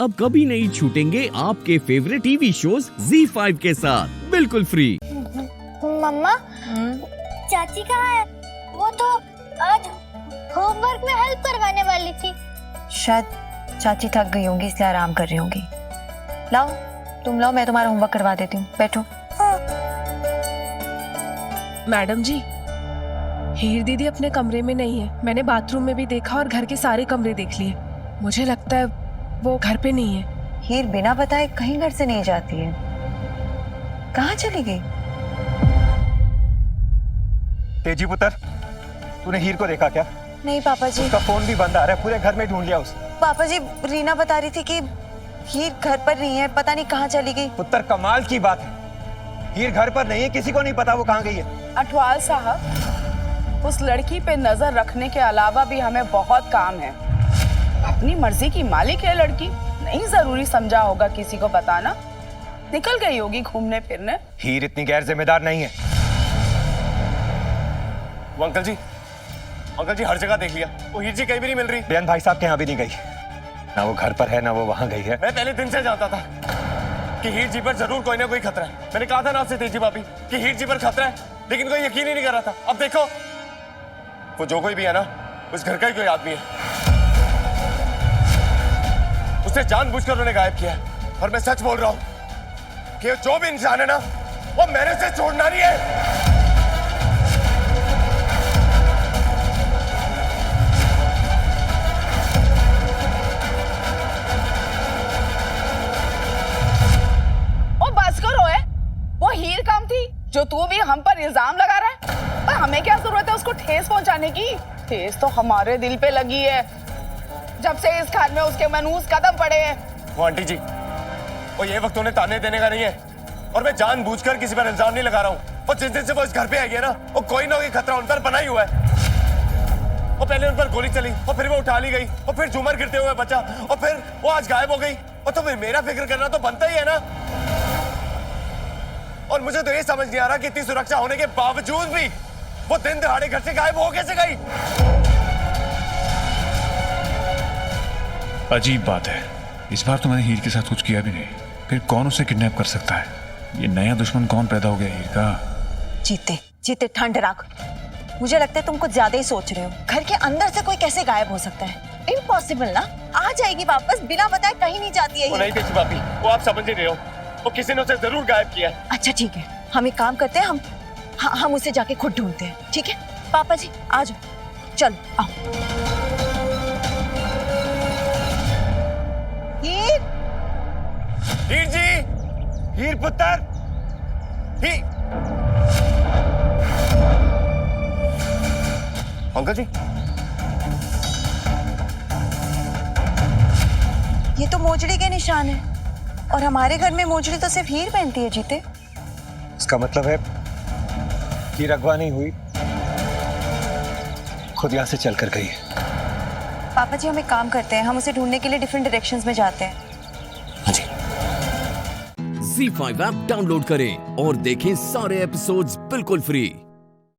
अब कभी नहीं छूटेंगे आपके फेवरेट टीवी शोज ZEE5 के साथ बिल्कुल फ्री। मम्मा, चाची कहाँ है? वो तो आज होमवर्क में हेल्प करवाने वाली थी। शायद चाची थक गई होंगी इसलिए आराम कर रही होंगी। लाओ तुम लाओ, मैं तुम्हारा होमवर्क करवा देती हूँ, बैठो। मैडम जी, हीर दीदी अपने कमरे में नहीं है। मैंने बाथरूम में भी देखा और घर के सारे कमरे देख लिए। मुझे लगता है वो घर पे नहीं है। हीर बिना बताए कहीं घर से नहीं जाती है। कहाँ चली गई? तेजी पुत्र, तूने हीर को देखा क्या? नहीं पापा जी। उसका फोन भी बंद आ रहा है, पूरे घर में ढूंढ लिया उसने। पापा जी, रीना बता रही थी कि हीर घर पर नहीं है, पता नहीं कहाँ चली गई। पुत्र कमाल की बात है, हीर घर पर नहीं है, किसी को नहीं पता वो कहाँ गई है। अठवाल साहब, उस लड़की पे नजर रखने के अलावा भी हमें बहुत काम है। अपनी मर्जी की मालिक है लड़की, नहीं जरूरी समझा होगा किसी को बताना। निकल गई होगी घूमने फिरने। हीर इतनी गैर जिम्मेदार नहीं है। वो अंकल जी हर जगह देख लिया, वो हीर जी कहीं भी नहीं मिल रही। बेअन भाई साहब के यहाँ भी नहीं गई, ना वो घर पर है ना वो वहाँ गई है। मैं पहले दिन से जानता था कि हीर जी पर जरूर कोई ना कोई खतरा है। मैंने कहा था ना आपसे तेजी भाभी कि हीर जी पर खतरा है, लेकिन कोई यकीन ही नहीं कर रहा था। अब देखो, वो जो कोई भी है ना, उस घर का ही कोई आदमी है। उसे जानबूझकर उन्होंने गायब किया है। और मैं सच बोल रहा हूं कि जो भी इंसान है ना, वो मैंने उसे छोड़ना नहीं है। वो हीर काम थी जो तू भी हम पर इल्जाम लगा रहा है। पर हमें क्या जरूरत है उसको ठेस पहुंचाने की? ठेस तो हमारे दिल पे लगी है जब से इस घर में उसके मनूस कदम पड़े हैं। वो आंटी जी, वो ये वक्त उन्हें ताने देने का नहीं है, और मैं जानबूझकर किसी पर इल्जाम नहीं लगा रहा हूँ। और जिस दिन से वो इस घर पे आई है ना, वो कोई ना कोई खतरा उन पर बना ही हुआ है। वो पहले उन पर गोली चली और फिर वो उठा ली गई, और फिर झूमर गिरते हुए बचा, और फिर वो आज गायब हो गई। और तो फिर मेरा फिक्र करना तो बनता ही है ना। और मुझे तो ये समझ नहीं आ रहा कि इतनी सुरक्षा होने के बावजूद भी वो दिन दहाड़े घर से गायब हो कैसे गई। अजीब बात है, इस बार तो मैंने हीर के साथ कुछ किया भी नहीं, फिर कौन उसे किडनैप कर सकता है? ये नया दुश्मन कौन पैदा हो गया हीर का? जीते जीते ठंड रख। मुझे लगता है तुम कुछ ज्यादा ही सोच रहे हो। घर के अंदर से कोई कैसे गायब हो सकता है? इम्पॉसिबल ना। आ जाएगी वापस, बिना बताए कहीं नहीं जाती है। वो नहीं तेजी भाभी, वो आप समझ नहीं रहे हो। वो किसी ने उसे जरूर गायब किया है। अच्छा ठीक है, हम एक काम करते हैं, हम उसे जाके खुद ढूंढते हैं, ठीक है? पापा जी आ जाओ, चलो आओ। हीर जी, हीर पुत्र, अंकल जी, ये तो मोजड़ी के निशान है, और हमारे घर में मोजड़ी तो सिर्फ हीर पहनती है। जीते, इसका मतलब है हीर अगवा नहीं हुई, खुद यहाँ से चल कर गई है। पापा जी हम एक काम करते हैं, हम उसे ढूंढने के लिए डिफरेंट डायरेक्शंस में जाते हैं। हाँ जी। ZEE5 ऐप डाउनलोड करें और देखें सारे एपिसोड्स बिल्कुल फ्री।